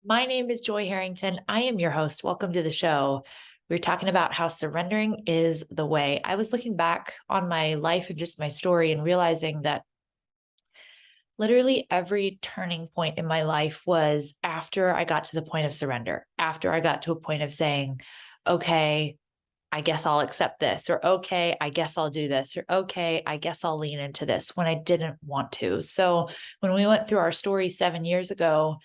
My name is Joy Harrington. I am your host. Welcome to the show. We're talking about how surrendering is the way. I was looking back on my life and just my story and realizing that literally every turning point in my life was after I got to the point of surrender, after I got to a point of saying, okay, I guess I'll accept this, or okay, I guess I'll do this, or okay, I guess I'll lean into this when I didn't want to. So when we went through our story 7 years ago,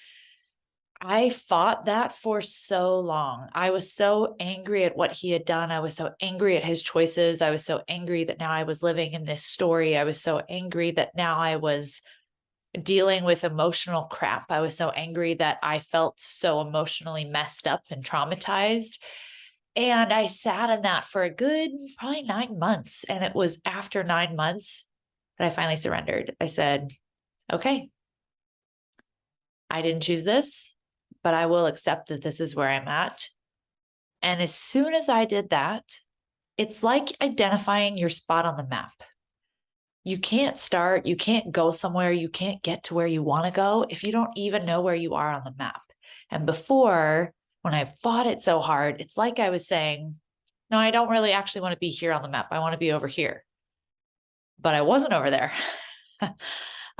I fought that for so long. I was so angry at what he had done. I was so angry at his choices. I was so angry that now I was living in this story. I was so angry that now I was dealing with emotional crap. I was so angry that I felt so emotionally messed up and traumatized. And I sat in that for a good probably 9 months. And it was after 9 months that I finally surrendered. I said, okay, I didn't choose this, but I will accept that this is where I'm at. And as soon as I did that, it's like identifying your spot on the map. You can't go somewhere, you can't get to where you want to go if you don't even know where you are on the map. And before, when I fought it so hard, it's like I was saying, no, I don't really actually want to be here on the map. I want to be over here. But I wasn't over there.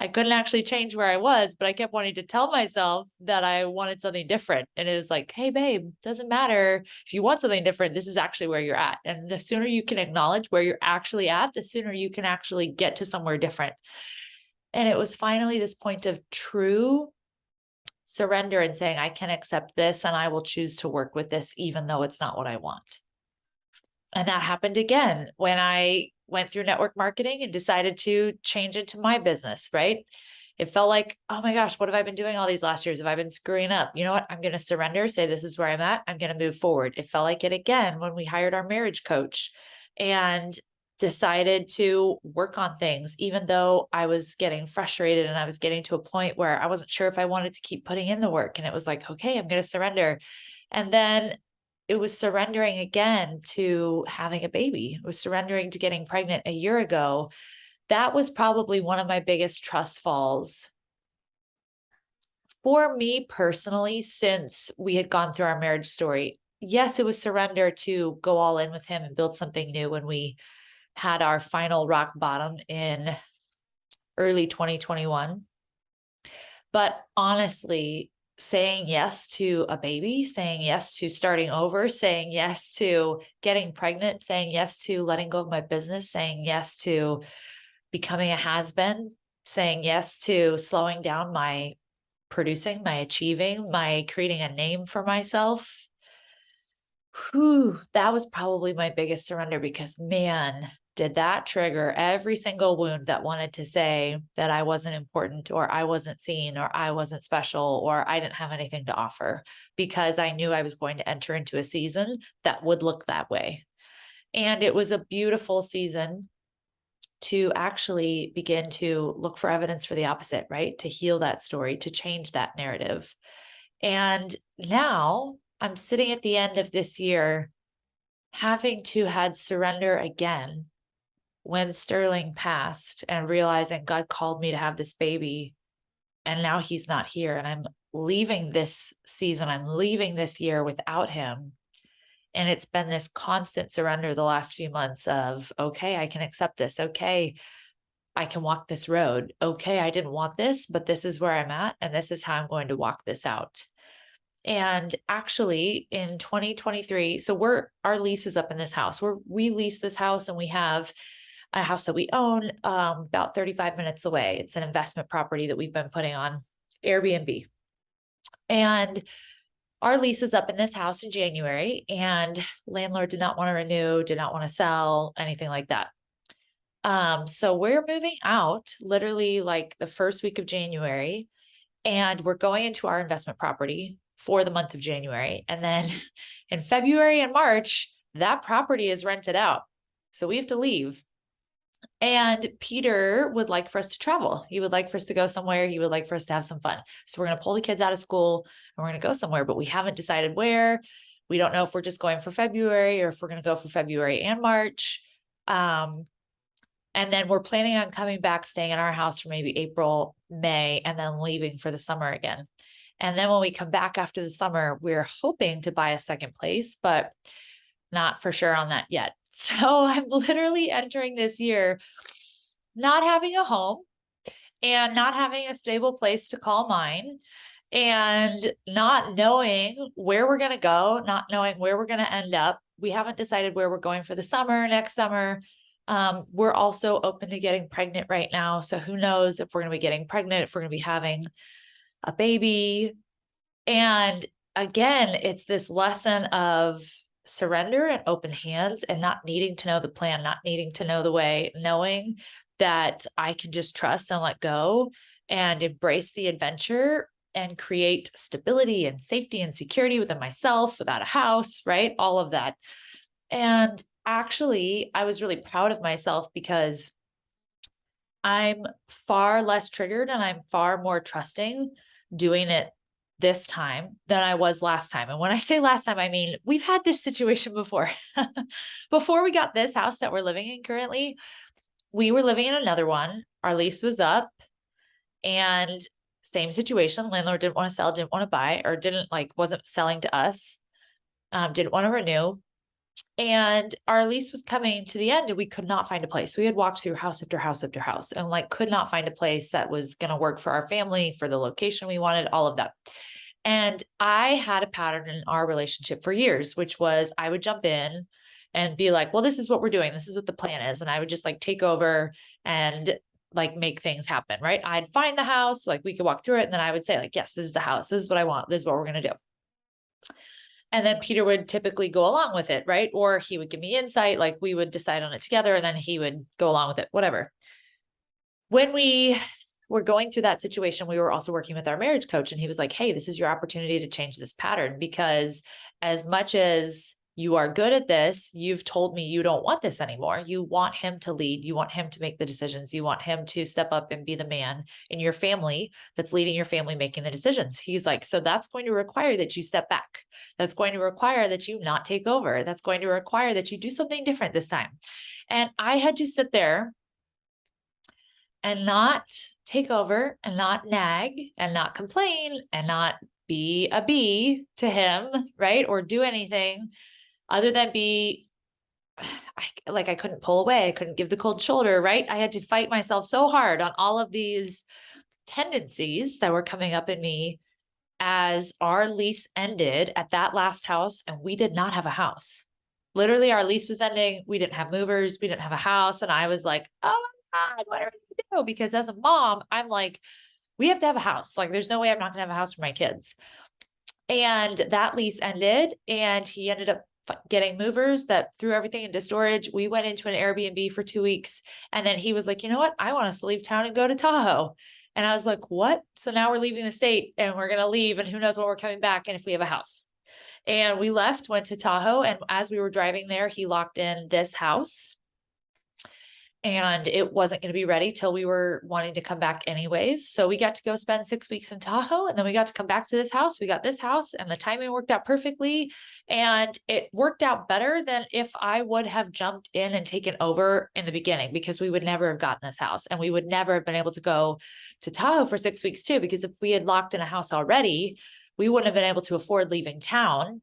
I couldn't actually change where I was, but I kept wanting to tell myself that I wanted something different. And it was like, hey, babe, doesn't matter. If you want something different, this is actually where you're at. And the sooner you can acknowledge where you're actually at, the sooner you can actually get to somewhere different. And it was finally this point of true surrender and saying, I can accept this and I will choose to work with this, even though it's not what I want. And that happened again when I went through network marketing and decided to change into my business, right? It felt like, oh my gosh, what have I been doing all these last years? Have I been screwing up? You know what? I'm going to surrender, say this is where I'm at. I'm going to move forward. It felt like it again when we hired our marriage coach and decided to work on things, even though I was getting frustrated and I was getting to a point where I wasn't sure if I wanted to keep putting in the work. And it was like, okay, I'm going to surrender. And then it was surrendering again to having a baby. It was surrendering to getting pregnant a year ago. That was probably one of my biggest trust falls for me personally, since we had gone through our marriage story. Yes, it was surrender to go all in with him and build something new when we had our final rock bottom in early 2021. But honestly, saying yes to a baby, saying yes to starting over, saying yes to getting pregnant, saying yes to letting go of my business, saying yes to becoming a has-been, saying yes to slowing down my producing, my achieving, my creating a name for myself. Whew, that was probably my biggest surrender because man, did that trigger every single wound that wanted to say that I wasn't important or I wasn't seen or I wasn't special or I didn't have anything to offer because I knew I was going to enter into a season that would look that way. And it was a beautiful season to actually begin to look for evidence for the opposite, right? To heal that story, to change that narrative. And now I'm sitting at the end of this year having to had surrender again when Sterling passed and realizing God called me to have this baby and now he's not here and I'm leaving this season, I'm leaving this year without him. And it's been this constant surrender the last few months of, okay, I can accept this. Okay, I can walk this road. Okay, I didn't want this, but this is where I'm at and this is how I'm going to walk this out. And actually in 2023, so our lease is up in this house. We lease this house and we have a house that we own about 35 minutes away. It's an investment property that we've been putting on Airbnb. And our lease is up in this house in January and landlord did not want to renew, did not want to sell, anything like that. So we're moving out literally like the first week of January and we're going into our investment property for the month of January. And then in February and March, that property is rented out. So we have to leave. And Peter would like for us to travel. He would like for us to go somewhere. He would like for us to have some fun. So we're going to pull the kids out of school and we're going to go somewhere, but we haven't decided where. We don't know if we're just going for February or if we're going to go for February and March. And then we're planning on coming back, staying in our house for maybe April, May, and then leaving for the summer again. And then when we come back after the summer, we're hoping to buy a second place, but not for sure on that yet. So I'm literally entering this year not having a home and not having a stable place to call mine and not knowing where we're going to go, not knowing where we're going to end up. We haven't decided where we're going for the summer, next summer. We're also open to getting pregnant right now. So who knows if we're going to be getting pregnant, if we're going to be having a baby. And again, it's this lesson of surrender and open hands and not needing to know the plan, not needing to know the way, knowing that I can just trust and let go and embrace the adventure and create stability and safety and security within myself, without a house, right? All of that. And actually, I was really proud of myself because I'm far less triggered and I'm far more trusting doing it this time than I was last time. And when I say last time, I mean, we've had this situation before. Before we got this house that we're living in currently, we were living in another one. Our lease was up and same situation. Landlord didn't want to sell, didn't want to buy, or wasn't selling to us, didn't want to renew. And our lease was coming to the end and we could not find a place. We had walked through house after house after house and could not find a place that was going to work for our family, for the location we wanted, all of that. And I had a pattern in our relationship for years, which was I would jump in and be like, well, this is what we're doing. This is what the plan is. And I would just take over and make things happen, right? I'd find the house, we could walk through it. And then I would say yes, this is the house. This is what I want. This is what we're going to do. And then Peter would typically go along with it, right? Or he would give me insight, we would decide on it together and then he would go along with it, whatever. When we were going through that situation, we were also working with our marriage coach and he was like, hey, this is your opportunity to change this pattern because as much as you are good at this, you've told me you don't want this anymore. You want him to lead. You want him to make the decisions. You want him to step up and be the man in your family that's leading your family, making the decisions. He's like, so that's going to require that you step back. That's going to require that you not take over. That's going to require that you do something different this time. And I had to sit there and not take over and not nag and not complain and not be a bee to him, right? Or do anything other than I couldn't pull away. I couldn't give the cold shoulder, right? I had to fight myself so hard on all of these tendencies that were coming up in me as our lease ended at that last house and we did not have a house. Literally our lease was ending. We didn't have movers. We didn't have a house. And I was like, oh my God, what are we going to do? Because as a mom, I'm like, we have to have a house. There's no way I'm not going to have a house for my kids. And that lease ended and he ended up getting movers that threw everything into storage. We went into an Airbnb for 2 weeks. And then he was like, you know what? I want us to leave town and go to Tahoe. And I was like, what? So now we're leaving the state and we're going to leave and who knows when we're coming back and if we have a house. And we left, went to Tahoe. And as we were driving there, he locked in this house. And it wasn't going to be ready till we were wanting to come back anyways. So we got to go spend 6 weeks in Tahoe and then we got to come back to this house. We got this house and the timing worked out perfectly. And it worked out better than if I would have jumped in and taken over in the beginning because we would never have gotten this house and we would never have been able to go to Tahoe for 6 weeks too. Because if we had locked in a house already, we wouldn't have been able to afford leaving town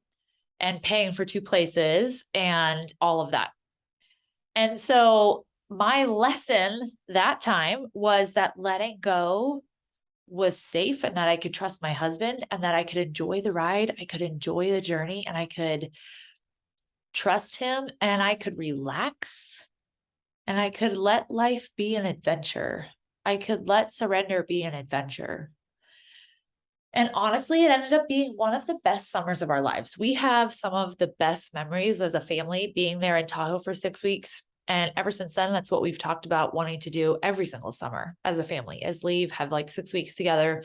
and paying for 2 places and all of that. And so my lesson that time was that letting go was safe and that I could trust my husband and that I could enjoy the ride. I could enjoy the journey and I could trust him and I could relax and I could let life be an adventure. I could let surrender be an adventure. And honestly, it ended up being one of the best summers of our lives. We have some of the best memories as a family being there in Tahoe for 6 weeks. And ever since then, that's what we've talked about wanting to do every single summer as a family, is leave, have 6 weeks together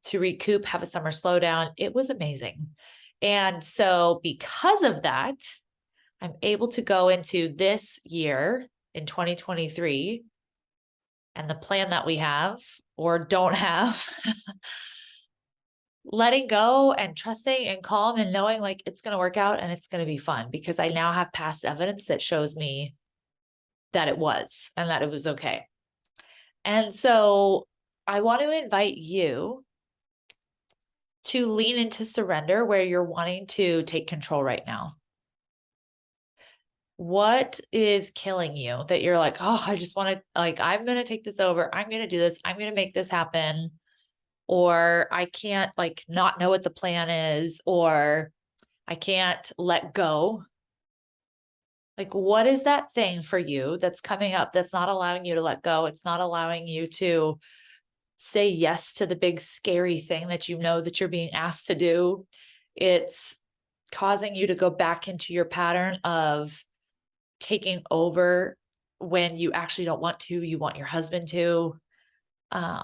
to recoup, have a summer slowdown. It was amazing. And so because of that, I'm able to go into this year in 2023 and the plan that we have or don't have, letting go and trusting and calm and knowing it's going to work out and it's going to be fun because I now have past evidence that shows me that it was and that it was okay. And so I want to invite you to lean into surrender where you're wanting to take control right now. What is killing you that you're like, oh, I just want to, like, I'm going to take this over. I'm going to do this. I'm going to make this happen. Or I can't like not know what the plan is, or I can't let go. Like, what is that thing for you that's coming up that's not allowing you to let go? It's not allowing you to say yes to the big scary thing that you know that you're being asked to do. It's causing you to go back into your pattern of taking over when you actually don't want to, you want your husband to. Uh,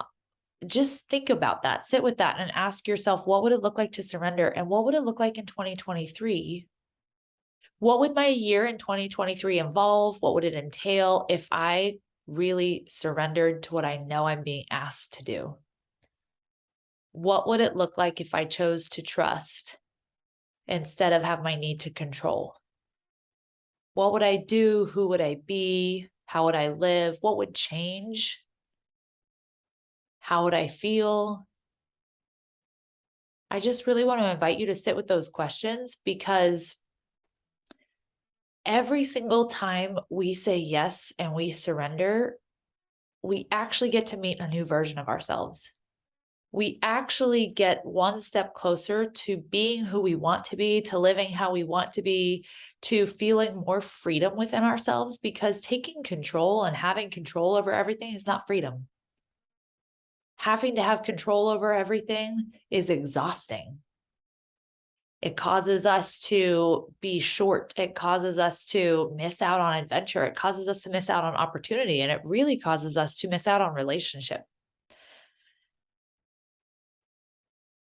just think about that. Sit with that and ask yourself, what would it look like to surrender? And what would it look like in 2023? What would my year in 2023 involve? What would it entail if I really surrendered to what I know I'm being asked to do? What would it look like if I chose to trust instead of have my need to control? What would I do? Who would I be? How would I live? What would change? How would I feel? I just really want to invite you to sit with those questions, because every single time we say yes and we surrender, we actually get to meet a new version of ourselves. We actually get one step closer to being who we want to be, to living how we want to be, to feeling more freedom within ourselves, because taking control and having control over everything is not freedom. Having to have control over everything is exhausting. It causes us to be short. It causes us to miss out on adventure. It causes us to miss out on opportunity. And it really causes us to miss out on relationship.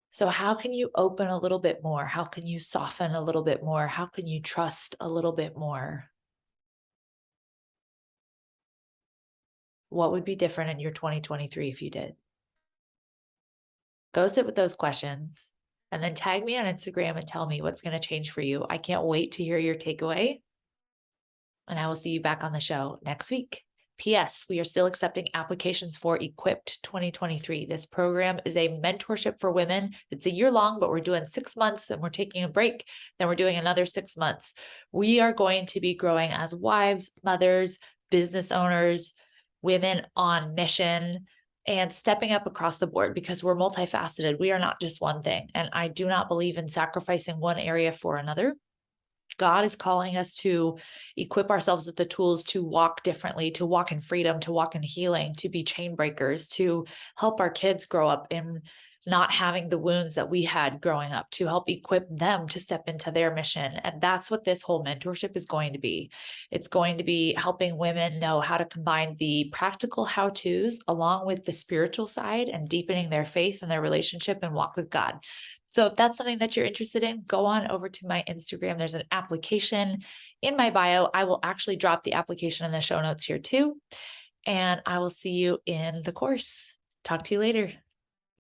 So how can you open a little bit more? How can you soften a little bit more? How can you trust a little bit more? What would be different in your 2023 if you did? Go sit with those questions and then tag me on Instagram and tell me what's going to change for you. I can't wait to hear your takeaway. And I will see you back on the show next week. P.S. We are still accepting applications for Equipped 2023. This program is a mentorship for women. It's a year long, but we're doing 6 months, then we're taking a break, then we're doing another 6 months. We are going to be growing as wives, mothers, business owners, women on mission, and stepping up across the board, because we're multifaceted. We are not just one thing. And I do not believe in sacrificing one area for another. God is calling us to equip ourselves with the tools to walk differently, to walk in freedom, to walk in healing, to be chain breakers, to help our kids grow up in not having the wounds that we had growing up, to help equip them to step into their mission. And that's what this whole mentorship is going to be. It's going to be helping women know how to combine the practical how-tos along with the spiritual side and deepening their faith and their relationship and walk with God. So if that's something that you're interested in, go on over to my Instagram. There's an application in my bio. I will actually drop the application in the show notes here too. And I will see you in the course. Talk to you later.